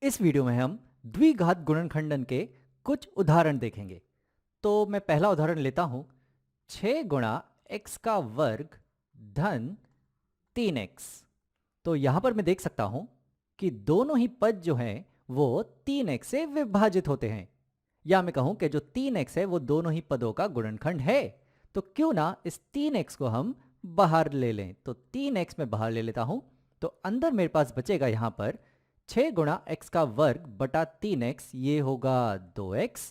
इस वीडियो में हम द्विघात गुणनखंडन के कुछ उदाहरण देखेंगे। तो मैं पहला उदाहरण लेता हूं, 6 गुणा एक्स का वर्ग धन 3x। तो यहां पर मैं देख सकता हूं कि दोनों ही पद जो हैं वो 3x से विभाजित होते हैं, या मैं कहूं कि जो 3x है वो दोनों ही पदों का गुणनखंड है। तो क्यों ना इस 3x को हम बाहर ले लें। तो 3x मैं बाहर ले लेता हूं, तो अंदर मेरे पास बचेगा यहां पर 6 गुणा एक्स का वर्ग बटा 3x, ये होगा 2x,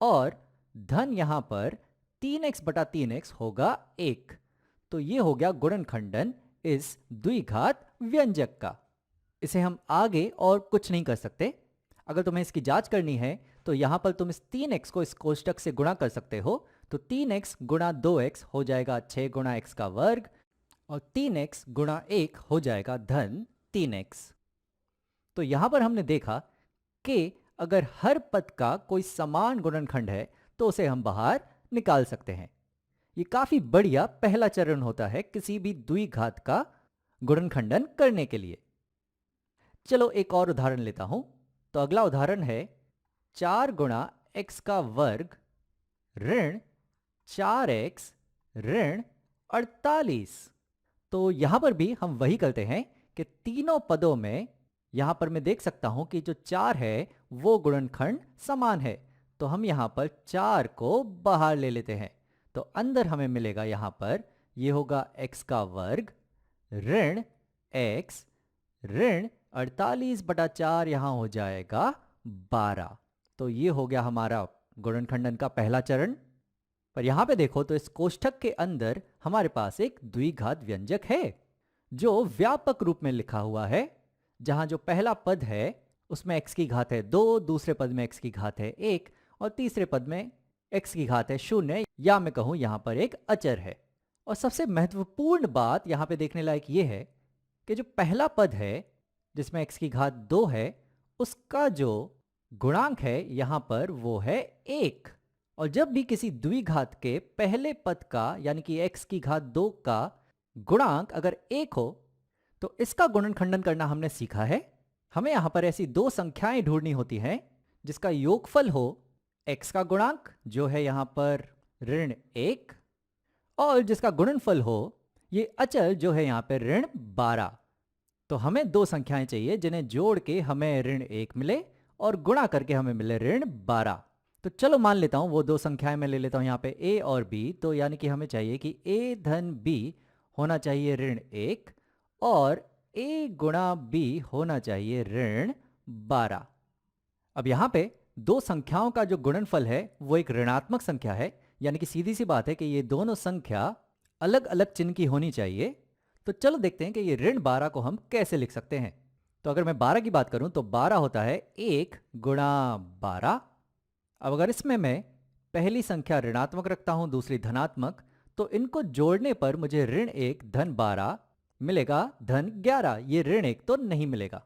और धन यहां पर 3x बटा 3x होगा 1। तो ये हो गया गुणनखंडन इस द्विघात व्यंजक का। इसे हम आगे और कुछ नहीं कर सकते। अगर तुम्हें इसकी जांच करनी है तो यहां पर तुम इस 3x को इस कोष्टक से गुणा कर सकते हो। तो 3x गुणा 2x हो जाएगा 6 गुणा एक्स का वर्ग, और 3x गुणा 1 हो जाएगा धन 3x। तो यहां पर हमने देखा कि अगर हर पद का कोई समान गुणनखंड है तो उसे हम बाहर निकाल सकते हैं। ये काफी बढ़िया पहला चरण होता है किसी भी द्विघात का गुणनखंडन करने के लिए। चलो एक और उदाहरण लेता हूं। तो अगला उदाहरण है 4 गुणा एक्स का वर्ग ऋण 4x ऋण 48। तो यहां पर भी हम वही करते हैं कि तीनों पदों में यहां पर मैं देख सकता हूं कि जो 4 है वो गुणनखंड समान है। तो हम यहां पर 4 को बाहर ले लेते हैं। तो अंदर हमें मिलेगा यहां पर ये होगा x का वर्ग ऋण x ऋण 48 बटा 4, यहां हो जाएगा 12। तो ये हो गया हमारा गुणनखंडन का पहला चरण। पर यहां पे देखो तो इस कोष्ठक के अंदर हमारे पास एक द्विघात व्यंजक है जो व्यापक रूप में लिखा हुआ है, जहां जो पहला पद है उसमें x की घात है 2, दूसरे पद में x की घात है 1, और तीसरे पद में x की घात है 0, या मैं कहूं यहां पर एक अचर है। और सबसे महत्वपूर्ण बात यहां पे देखने लायक ये है कि जो पहला पद है जिसमें x की घात 2 है, उसका जो गुणांक है यहां पर वो है 1। और जब भी किसी द्विघात के पहले पद का यानी कि x की घात 2 का गुणांक अगर 1 हो तो इसका गुणनखंडन करना हमने सीखा है। हमें यहां पर ऐसी दो संख्याएं ढूंढनी होती हैं जिसका योगफल हो x का गुणांक जो है यहां पर ऋण 1, और जिसका गुणनफल हो ये अचल जो है यहां पर ऋण 12। तो हमें दो संख्याएं चाहिए जिन्हें जोड़ के हमें ऋण 1 मिले और गुणा करके हमें मिले ऋण 12। तो चलो मान लेता हूं वो दो संख्याएं मैं ले लेता हूं यहां पे a और b। तो यानी कि हमें चाहिए कि a धन b होना चाहिए ऋण 1, और a गुणा b होना चाहिए ऋण 12। अब यहां पे दो संख्याओं का जो गुणनफल है वो एक ऋणात्मक संख्या है, यानी कि सीधी सी बात है कि ये दोनों संख्या अलग अलग चिन्ह की होनी चाहिए। तो चलो देखते हैं कि ये ऋण 12 को हम कैसे लिख सकते हैं। तो अगर मैं 12 की बात करूं तो 12 होता है 1 गुणा 12। अब अगर इसमें मैं पहली संख्या ऋणात्मक रखता हूं दूसरी धनात्मक, तो इनको जोड़ने पर मुझे ऋण 1 धन 12 मिलेगा धन 11, ये ऋण 1 तो नहीं मिलेगा।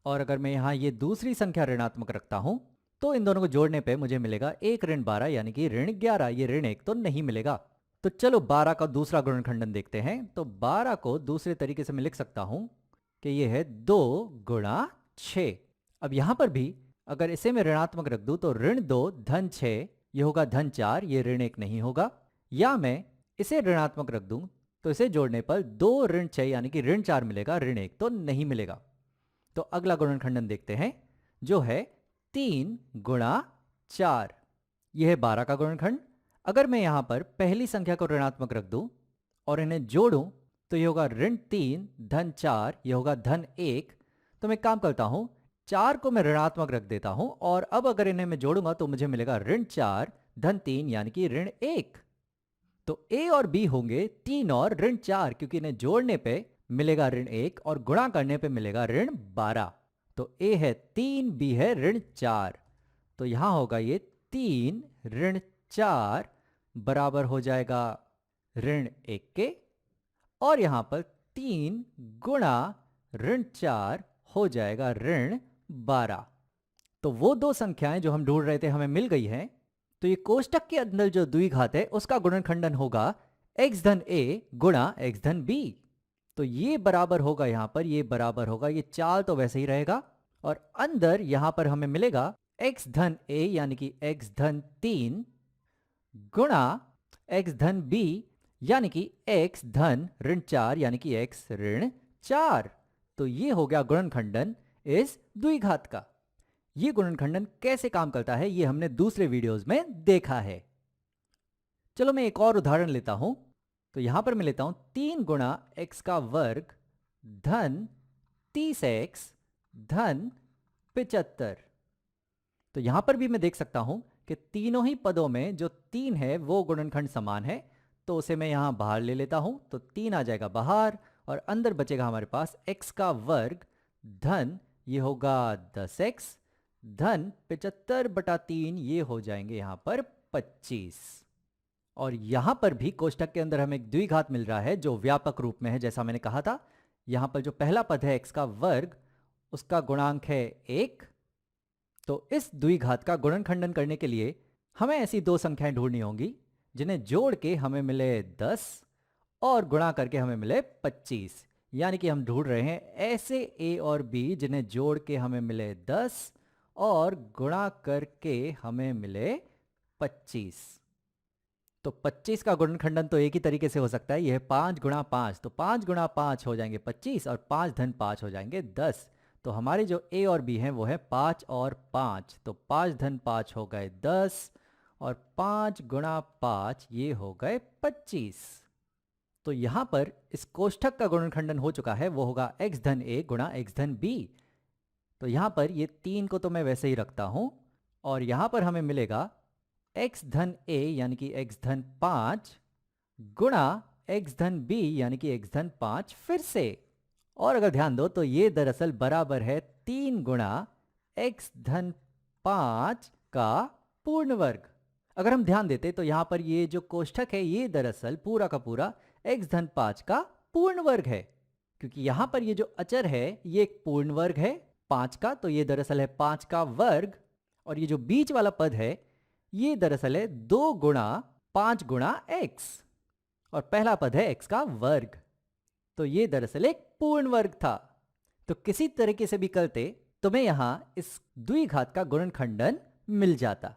और अगर मैं यहां ये दूसरी संख्या ऋणात्मक रखता हूं तो इन दोनों को जोड़ने पे मुझे मिलेगा 1 ऋण 12 यानी कि ऋण 11, ये ऋण 1 तो नहीं मिलेगा। तो चलो 12 का दूसरा गुणनखंडन देखते हैं। तो 12 को दूसरे तरीके से मैं लिख सकता हूं कि ये है 2 गुणा 6। अब यहां पर भी अगर इसे मैं ऋणात्मक रख दूं तो ऋण 2 धन 6 ये होगा धन 4, ये ऋण 1 नहीं होगा। या मैं इसे ऋणात्मक रख दूं तो इसे जोड़ने पर 2 ऋण 6 यानी कि ऋण 4 मिलेगा, ऋण 1 तो नहीं मिलेगा। तो अगला गुणनखंडन देखते हैं जो है 3 गुणा 4। यह है 12 का गुणनखंड। अगर मैं यहां पर पहली संख्या को ऋणात्मक रख दूं और इन्हें जोड़ूं तो यह होगा ऋण 3 धन 4, यह होगा धन 1। तो मैं काम करता हूं, 4 को मैं ऋणात्मक रख देता हूं, और अब अगर इन्हें मैं जोड़ूंगा तो मुझे मिलेगा ऋण 4 धन 3 यानी कि ऋण 1। तो a और b होंगे 3 और ऋण 4, क्योंकि इन्हें जोड़ने पे मिलेगा ऋण 1 और गुणा करने पे मिलेगा ऋण 12। तो a है 3, b है ऋण 4। तो यहां होगा ये 3 ऋण 4 बराबर हो जाएगा ऋण 1 के, और यहां पर 3 गुणा ऋण 4 हो जाएगा ऋण 12। तो वो दो संख्याएं जो हम ढूंढ रहे थे हमें मिल गई हैं। तो ये कोष्टक के अंदर जो द्विघात है उसका गुणनखंडन होगा x धन a गुणा x धन b। तो ये बराबर होगा, यहां पर ये बराबर होगा, ये चाल तो वैसे ही रहेगा, और अंदर यहां पर हमें मिलेगा x धन a यानी कि x धन 3 गुणा x धन b यानी कि x धन ऋण 4 यानी कि x ऋण 4। तो ये हो गया गुणनखंडन इस द्विघात का। ये गुणनखंडन कैसे काम करता है ये हमने दूसरे वीडियोस में देखा है। चलो मैं एक और उदाहरण लेता हूं। तो यहां पर मैं लेता हूं 3 गुणा x का वर्ग धन 30x धन 75। तो यहां पर भी मैं देख सकता हूं कि तीनों ही पदों में जो 3 है वो गुणनखंड समान है, तो उसे मैं यहां बाहर ले लेता हूं। तो 3 आ जाएगा बाहर और अंदर बचेगा हमारे पास x का वर्ग धन ये होगा 10x धन 75/3, ये हो जाएंगे यहां पर 25। और यहां पर भी कोष्ठक के अंदर हमें एक द्विघात मिल रहा है जो व्यापक रूप में है। जैसा मैंने कहा था, यहां पर जो पहला पद है x का वर्ग उसका गुणांक है 1। तो इस द्विघात का गुणनखंडन करने के लिए हमें ऐसी दो संख्याएं ढूंढनी होंगी जिन्हें जोड़ के हमें मिले 10 और गुणा करके हमें मिले 25। यानी कि हम ढूंढ रहे हैं ऐसे a और b जिन्हें जोड़ के हमें मिले 10 और गुणा करके हमें मिले 25। तो 25 का गुणनखंडन तो एक ही तरीके से हो सकता है, यह 5 गुणा 5। तो 5 गुणा 5 हो जाएंगे 25 और 5 धन 5 हो जाएंगे 10। तो हमारे जो a और b हैं वो है 5 और 5। तो 5 धन 5 हो गए 10 और 5 गुणा 5 ये हो गए 25। तो यहां पर इस कोष्ठक का गुणनखंडन हो चुका है, वो होगा x धन a गुणा x धन b। तो यहां पर ये 3 को तो मैं वैसे ही रखता हूं और यहां पर हमें मिलेगा x धन a यानी कि x धन 5 गुणा x धन b यानी कि x धन 5 फिर से। और अगर ध्यान दो तो ये दरअसल बराबर है 3 गुणा x धन 5 का पूर्ण वर्ग। अगर हम ध्यान देते तो यहां पर ये जो कोष्ठक है ये दरअसल पूरा का पूरा x धन 5 का पूर्ण वर्ग है, क्योंकि यहां पर ये जो अचर है ये एक पूर्ण वर्ग है 5 का, तो ये दरअसल है 5 का वर्ग। और ये जो बीच वाला पद है ये दरअसल है 2 गुणा 5 गुणा x और पहला पद है x का वर्ग। तो ये दरअसल एक पूर्ण वर्ग था। तो किसी तरीके से भी करते तो मैं यहां इस द्विघात का गुणनखंडन मिल जाता।